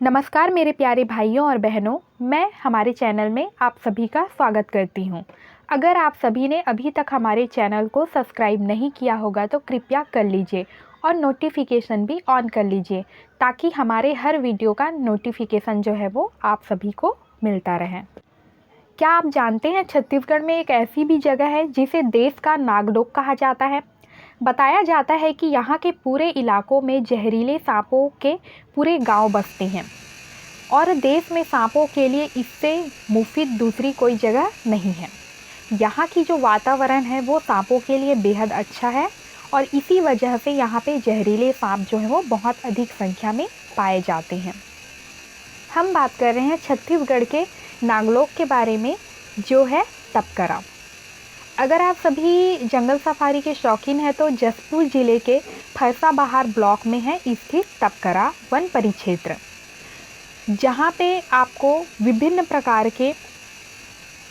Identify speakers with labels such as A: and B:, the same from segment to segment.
A: नमस्कार मेरे प्यारे भाइयों और बहनों, मैं हमारे चैनल में आप सभी का स्वागत करती हूं। अगर आप सभी ने अभी तक हमारे चैनल को सब्सक्राइब नहीं किया होगा तो कृपया कर लीजिए और नोटिफिकेशन भी ऑन कर लीजिए ताकि हमारे हर वीडियो का नोटिफिकेशन जो है वो आप सभी को मिलता रहे। क्या आप जानते हैं छत्तीसगढ़ में एक ऐसी भी जगह है जिसे देश का नागलोक कहा जाता है। बताया जाता है कि यहाँ के पूरे इलाकों में जहरीले सांपों के पूरे गांव बसते हैं और देश में सांपों के लिए इससे मुफीद दूसरी कोई जगह नहीं है। यहाँ की जो वातावरण है वो सांपों के लिए बेहद अच्छा है और इसी वजह से यहाँ पे जहरीले सांप जो है वो बहुत अधिक संख्या में पाए जाते हैं। हम बात कर रहे हैं छत्तीसगढ़ के नागलोक के बारे में, जो है तपकरा। अगर आप सभी जंगल सफारी के शौकीन हैं तो जशपुर ज़िले के फरसाबहार ब्लॉक में है स्थित तपकरा वन परिक्षेत्र, जहाँ पे आपको विभिन्न प्रकार के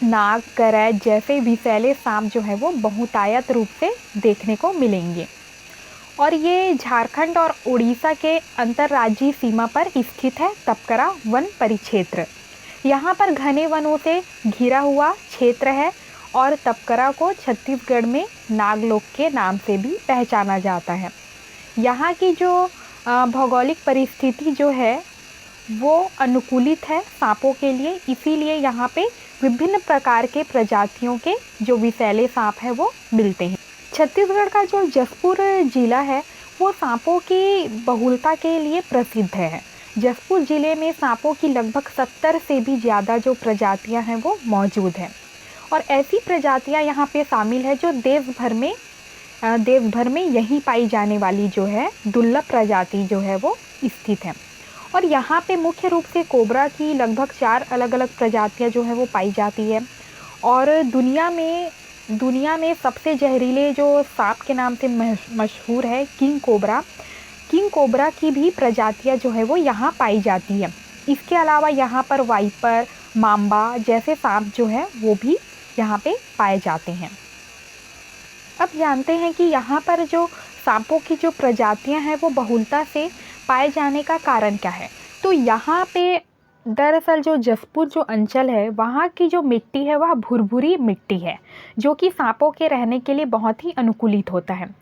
A: नाग, करैत जैसे विषैले सांप जो है वो बहुतायत रूप से देखने को मिलेंगे। और ये झारखंड और उड़ीसा के अंतर्राज्यीय सीमा पर स्थित है तपकरा वन परिक्षेत्र। यहाँ पर घने वनों से घिरा हुआ क्षेत्र है और तपकरा को छत्तीसगढ़ में नागलोक के नाम से भी पहचाना जाता है। यहाँ की जो भौगोलिक परिस्थिति जो है वो अनुकूलित है सांपों के लिए, इसीलिए यहाँ पे विभिन्न प्रकार के प्रजातियों के जो विषैले सांप है वो मिलते हैं। छत्तीसगढ़ का जो जशपुर जिला है वो सांपों की बहुलता के लिए प्रसिद्ध है। जशपुर ज़िले में सांपों की लगभग 70 से भी ज़्यादा जो प्रजातियां हैं वो मौजूद हैं और ऐसी प्रजातियां यहाँ पे शामिल है जो देश भर में यहीं पाई जाने वाली जो है दुर्लभ प्रजाति जो है वो स्थित है। और यहाँ पे मुख्य रूप से कोबरा की लगभग 4 अलग अलग प्रजातियाँ जो है वो पाई जाती है। और दुनिया में सबसे जहरीले जो सांप के नाम से मशहूर है किंग कोबरा की भी प्रजातियाँ जो है वो यहाँ पाई जाती है। इसके अलावा यहाँ पर वाइपर, मांबा जैसे सांप जो है वो भी यहाँ पे पाए जाते हैं। अब जानते हैं कि यहाँ पर जो सांपों की जो प्रजातियाँ हैं वो बहुलता से पाए जाने का कारण क्या है। तो यहाँ पे दरअसल जो जशपुर जो अंचल है वहाँ की जो मिट्टी है वह भुरभुरी मिट्टी है, जो कि सांपों के रहने के लिए बहुत ही अनुकूलित होता है।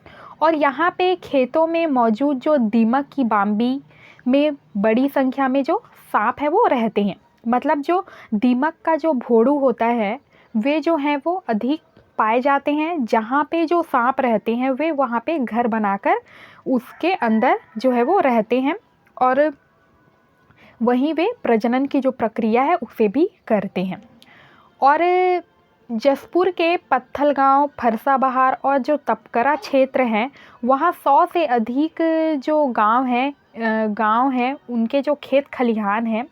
A: और यहाँ पे खेतों में मौजूद जो दीमक की बाम्बी में बड़ी संख्या में जो सांप है वो रहते हैं। मतलब जो दीमक का जो भोड़ू होता है वे जो हैं वो अधिक पाए जाते हैं। जहाँ पे जो सांप रहते हैं वे वहाँ पे घर बनाकर उसके अंदर जो है वो रहते हैं और वहीं वे प्रजनन की जो प्रक्रिया है उसे भी करते हैं। और जशपुर के पत्थलगांव, फरसाबहार और जो तपकरा क्षेत्र हैं वहाँ 100 से अधिक जो गांव हैं उनके जो खेत खलिहान हैं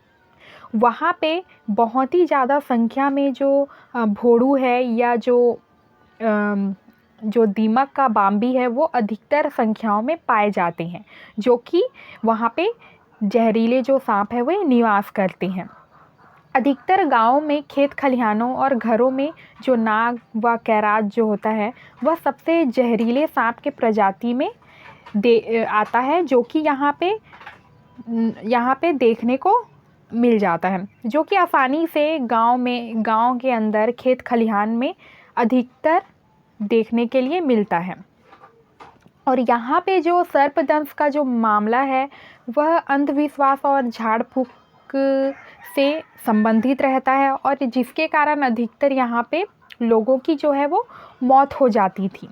A: वहाँ पे बहुत ही ज़्यादा संख्या में जो भोड़ू है या जो दीमक का बाम्बी है वो अधिकतर संख्याओं में पाए जाते हैं, जो कि वहाँ पे जहरीले जो सांप है वे निवास करते हैं। अधिकतर गाँवों में खेत खलिहानों और घरों में जो नाग व कैरात जो होता है वह सबसे जहरीले सांप के प्रजाति में आता है, जो कि यहाँ पे देखने को मिल जाता है, जो कि आसानी से गांव के अंदर खेत खलिहान में अधिकतर देखने के लिए मिलता है। और यहाँ पे जो सर्पदंश का जो मामला है वह अंधविश्वास और झाड़ फूक से संबंधित रहता है और जिसके कारण अधिकतर यहाँ पे लोगों की जो है वो मौत हो जाती थी,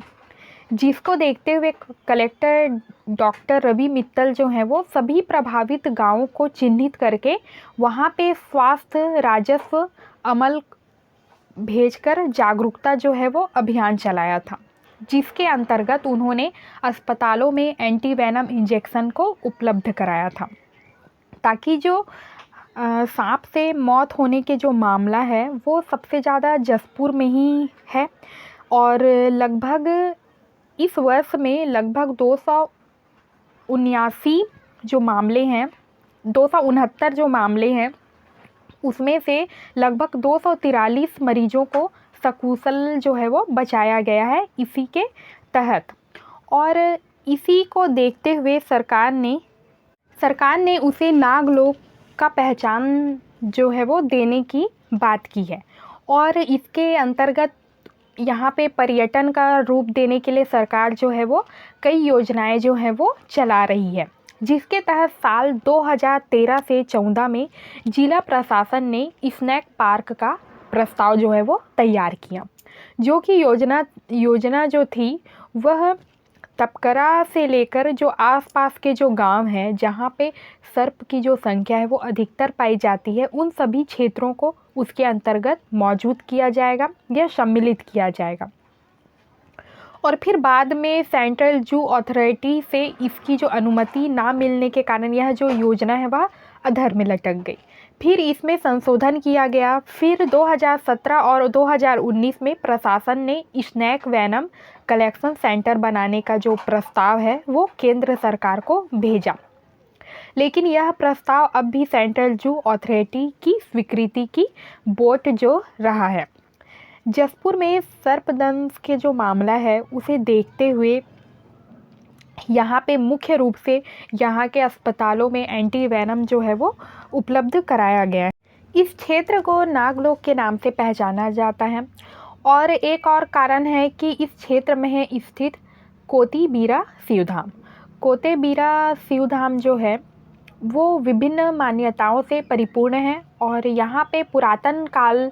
A: जिसको देखते हुए कलेक्टर डॉक्टर रवि मित्तल जो हैं वो सभी प्रभावित गांवों को चिन्हित करके वहाँ पे स्वास्थ्य राजस्व अमल भेजकर जागरूकता जो है वो अभियान चलाया था, जिसके अंतर्गत उन्होंने अस्पतालों में एंटीवेनम इंजेक्शन को उपलब्ध कराया था ताकि जो सांप से मौत होने के जो मामला है वो सबसे ज़्यादा जशपुर में ही है। और लगभग इस वर्ष में लगभग 269 जो मामले हैं, 269 जो मामले हैं उसमें से लगभग 243 मरीजों को सकुशल जो है वो बचाया गया है इसी के तहत। और इसी को देखते हुए सरकार ने उसे नागलोक उसका पहचान जो है वो देने की बात की है। और इसके अंतर्गत यहाँ पे पर्यटन का रूप देने के लिए सरकार जो है वो कई योजनाएं जो है वो चला रही है, जिसके तहत साल 2013 से 14 में जिला प्रशासन ने स्नैक पार्क का प्रस्ताव जो है वो तैयार किया, जो कि योजना जो थी वह तपकरा से लेकर जो आसपास के जो गांव हैं जहां पे सर्प की जो संख्या है वो अधिकतर पाई जाती है, उन सभी क्षेत्रों को उसके अंतर्गत मौजूद किया जाएगा या सम्मिलित किया जाएगा। और फिर बाद में सेंट्रल जू अथॉरिटी से इसकी जो अनुमति ना मिलने के कारण यह जो योजना है वह अधर में लटक गई। फिर इसमें संशोधन किया गया। फिर 2017 और 2019 में प्रशासन ने स्नैक वेनम कलेक्शन सेंटर बनाने का जो प्रस्ताव है वो केंद्र सरकार को भेजा, लेकिन यह प्रस्ताव अब भी सेंट्रल जू अथॉरिटी की स्वीकृति की बोट जो रहा है। जसपुर में सर्पदंश के जो मामला है उसे देखते हुए यहाँ पे मुख्य रूप से यहाँ के अस्पतालों में एंटी वेनम जो है वो उपलब्ध कराया गया है। इस क्षेत्र को नागलोक के नाम से पहचाना जाता है। और एक और कारण है कि इस क्षेत्र में है स्थित कोतिबीरा शिवधाम। कोतेबीरा शिवधाम जो है वो विभिन्न मान्यताओं से परिपूर्ण है और यहाँ पे पुरातन काल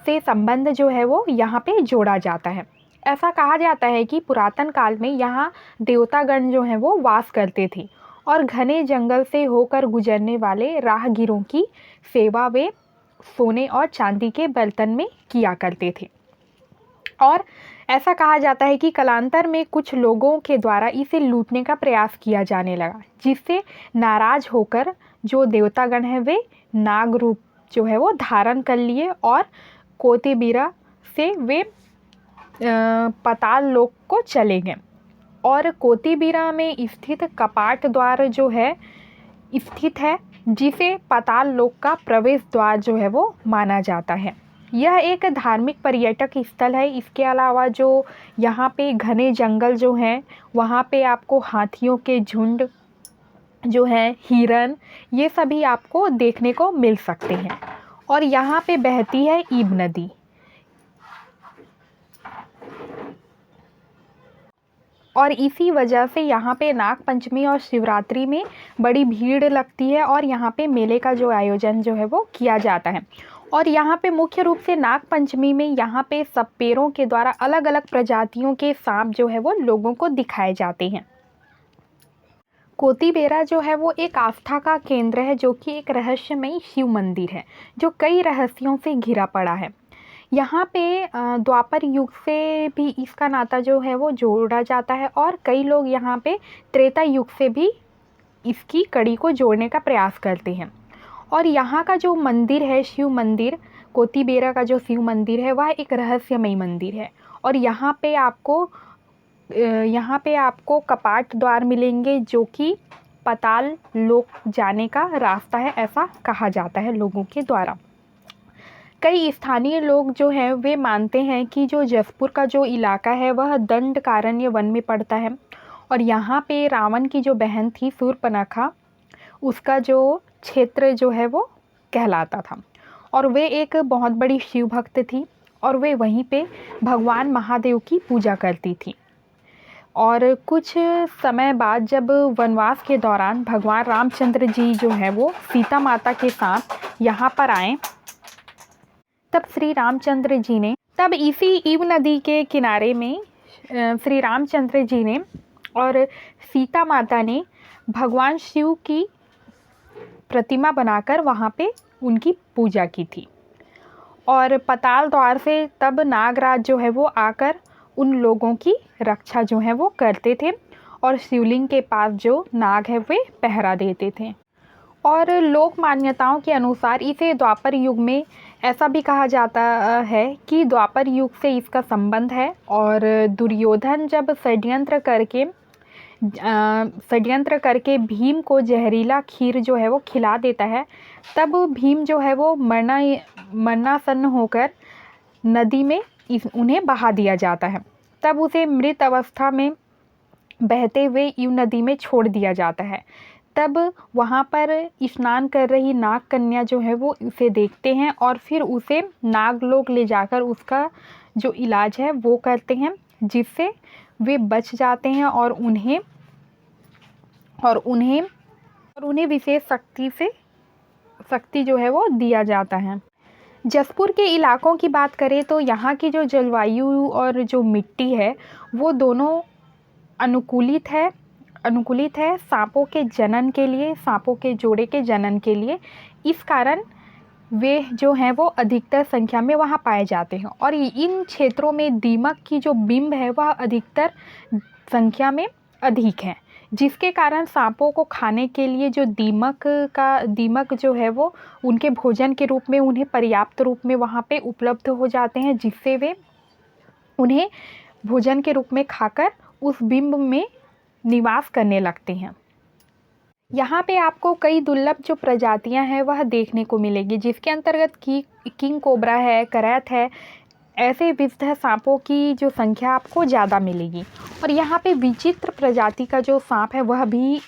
A: से संबंध जो है वो यहाँ पे जोड़ा जाता है। ऐसा कहा जाता है कि पुरातन काल में यहाँ देवतागण जो हैं वो वास करते थे और घने जंगल से होकर गुजरने वाले राहगीरों की सेवा वे सोने और चांदी के बर्तन में किया करते थे। और ऐसा कहा जाता है कि कालांतर में कुछ लोगों के द्वारा इसे लूटने का प्रयास किया जाने लगा, जिससे नाराज होकर जो देवतागण हैं वे नाग रूप जो है वो धारण कर लिए और कोतेबीरा से वे पाताल लोक को चले गए। और कोतिबीरा में स्थित कपाट द्वार जो है स्थित है, जिसे पाताल लोक का प्रवेश द्वार जो है वो माना जाता है। यह एक धार्मिक पर्यटक स्थल है। इसके अलावा जो यहाँ पे घने जंगल जो हैं वहाँ पे आपको हाथियों के झुंड जो हैं, हिरन, ये सभी आपको देखने को मिल सकते हैं। और यहाँ पे बहती है ईब नदी। और इसी वजह से यहाँ पे नाग पंचमी और शिवरात्रि में बड़ी भीड़ लगती है और यहाँ पे मेले का जो आयोजन जो है वो किया जाता है। और यहाँ पे मुख्य रूप से नाग पंचमी में यहाँ पे सपेरों के द्वारा अलग अलग प्रजातियों के सांप जो है वो लोगों को दिखाए जाते हैं। कोतिबेरा जो है वो एक आस्था का केंद्र है, जो कि एक रहस्यमयी शिव मंदिर है जो कई रहस्यों से घिरा पड़ा है। यहाँ पे द्वापर युग से भी इसका नाता जो है वो जोड़ा जाता है और कई लोग यहाँ पे त्रेता युग से भी इसकी कड़ी को जोड़ने का प्रयास करते हैं। और यहाँ का जो मंदिर है, शिव मंदिर, कोतिबेरा का जो शिव मंदिर है वह एक रहस्यमयी मंदिर है। और यहाँ पे आपको कपाट द्वार मिलेंगे जो कि पाताल लोक जाने का रास्ता है, ऐसा कहा जाता है लोगों के द्वारा। कई स्थानीय लोग जो हैं वे मानते हैं कि जो जसपुर का जो इलाका है वह दंडकारण्य वन में पड़ता है और यहाँ पे रावण की जो बहन थी शूर्पणखा, उसका जो क्षेत्र जो है वो कहलाता था। और वे एक बहुत बड़ी शिव भक्त थी और वे वहीं पे भगवान महादेव की पूजा करती थी। और कुछ समय बाद जब वनवास के दौरान भगवान रामचंद्र जी जो है वो सीता माता के साथ यहाँ पर आए, तब श्री रामचंद्र जी ने इसी ईब नदी के किनारे में श्री रामचंद्र जी ने और सीता माता ने भगवान शिव की प्रतिमा बनाकर वहाँ पे उनकी पूजा की थी। और पाताल द्वार से तब नागराज जो है वो आकर उन लोगों की रक्षा जो है वो करते थे और शिवलिंग के पास जो नाग है वे पहरा देते थे। और लोक मान्यताओं के अनुसार इसे द्वापर युग में ऐसा भी कहा जाता है कि द्वापर युग से इसका संबंध है। और दुर्योधन जब षड्यंत्र करके भीम को जहरीला खीर जो है वो खिला देता है, तब भीम जो है वो मरणासन्न होकर नदी में उन्हें बहा दिया जाता है। तब उसे मृत अवस्था में बहते हुए ईब नदी में छोड़ दिया जाता है। तब वहाँ पर स्नान कर रही नाग कन्या जो है वो उसे देखते हैं और फिर उसे नागलोक ले जाकर उसका जो इलाज है वो करते हैं, जिससे वे बच जाते हैं और उन्हें विशेष शक्ति जो है वो दिया जाता है। जसपुर के इलाकों की बात करें तो यहाँ की जो जलवायु और जो मिट्टी है वो दोनों अनुकूलित है सांपों के जनन के लिए, सांपों के जोड़े के जनन के लिए। इस कारण वे जो हैं वो अधिकतर संख्या में वहाँ पाए जाते हैं और इन क्षेत्रों में दीमक की जो बिंब है वह अधिकतर संख्या में अधिक है, जिसके कारण सांपों को खाने के लिए जो दीमक जो है वो उनके भोजन के रूप में उन्हें पर्याप्त रूप में वहाँ पे उपलब्ध हो जाते हैं, जिससे वे उन्हें भोजन के रूप में खाकर उस बिंब में निवास करने लगते हैं। यहाँ पे आपको कई दुर्लभ जो प्रजातियाँ हैं वह देखने को मिलेगी, जिसके अंतर्गत किंग कोबरा है, करैत है, ऐसे विविध सांपों की जो संख्या आपको ज़्यादा मिलेगी। और यहाँ पे विचित्र प्रजाति का जो सांप है वह भी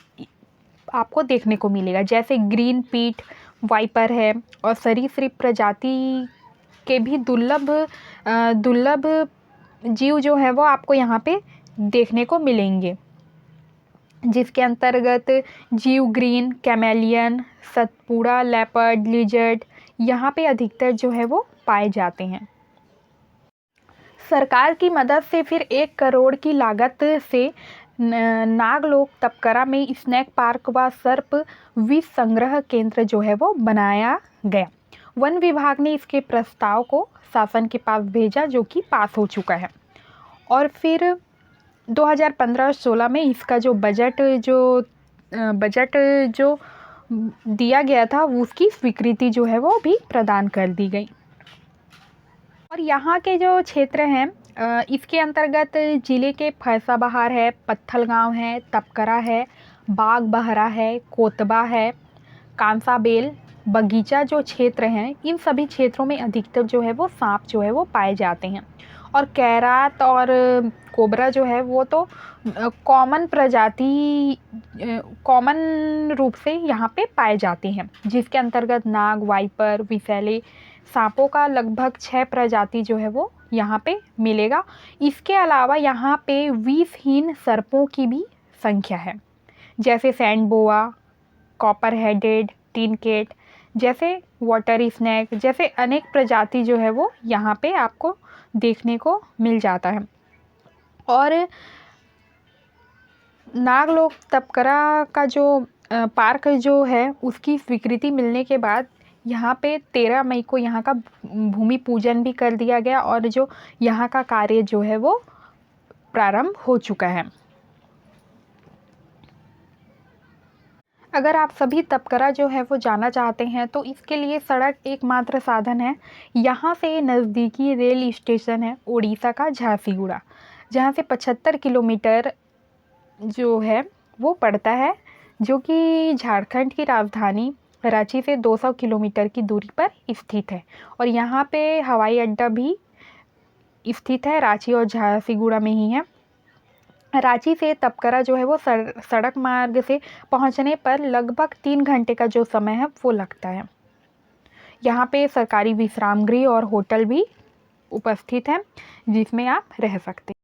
A: आपको देखने को मिलेगा, जैसे ग्रीन पीट वाइपर है और सरीसृप प्रजाति के भी दुर्लभ जीव जो है वो आपको यहाँ पे देखने को मिलेंगे, जिसके अंतर्गत जीव green, chameleon, Satpura, leopard, lizard यहाँ पे अधिकतर जो है वो पाए जाते हैं। सरकार की मदद से फिर 1 करोड़ की लागत से नागलोक तपकरा में स्नैक पार्क व सर्प विष संग्रह केंद्र जो है वो बनाया गया। वन विभाग ने इसके प्रस्ताव को शासन के पास भेजा, जो कि पास हो चुका है। और फिर 2015-16 में इसका जो बजट जो दिया गया था उसकी स्वीकृति जो है वो भी प्रदान कर दी गई। और यहाँ के जो क्षेत्र हैं इसके अंतर्गत ज़िले के फैसाबहार है, पत्थलगांव है, तपकरा है, बाग बहरा है, कोतबा है, कांसाबेल, बगीचा जो क्षेत्र हैं, इन सभी क्षेत्रों में अधिकतर जो है वो सांप जो है वो पाए जाते हैं। और कैरात और कोबरा जो है वो तो कॉमन रूप से यहाँ पे पाए जाते हैं, जिसके अंतर्गत नाग, वाइपर, विषैले सांपों का लगभग 6 प्रजाति जो है वो यहाँ पे मिलेगा। इसके अलावा यहाँ पे विषहीन सर्पों की भी संख्या है, जैसे सैंड बोआ, कॉपर हेडेड, टीन केट जैसे वाटर स्नैक जैसे अनेक प्रजाति जो है वो यहाँ पे आपको देखने को मिल जाता है। और नागलोक तपकरा का जो पार्क जो है उसकी स्वीकृति मिलने के बाद यहाँ पे 13 मई को यहाँ का भूमि पूजन भी कर दिया गया और जो यहाँ का कार्य जो है वो प्रारंभ हो चुका है। अगर आप सभी तपकरा जो है वो जाना चाहते हैं तो इसके लिए सड़क एकमात्र साधन है। यहाँ से नज़दीकी रेल स्टेशन है उड़ीसा का झारसीगुड़ा, जहाँ से 75 किलोमीटर जो है वो पड़ता है, जो कि झारखंड की राजधानी रांची से 200 किलोमीटर की दूरी पर स्थित है। और यहाँ पे हवाई अड्डा भी स्थित है, रांची और झारसीगुड़ा में ही है। रांची से तपकरा जो है वो सड़क मार्ग से पहुंचने पर लगभग 3 घंटे का जो समय है वो लगता है। यहाँ पे सरकारी विश्राम गृह और होटल भी उपस्थित हैं, जिसमें आप रह सकते हैं।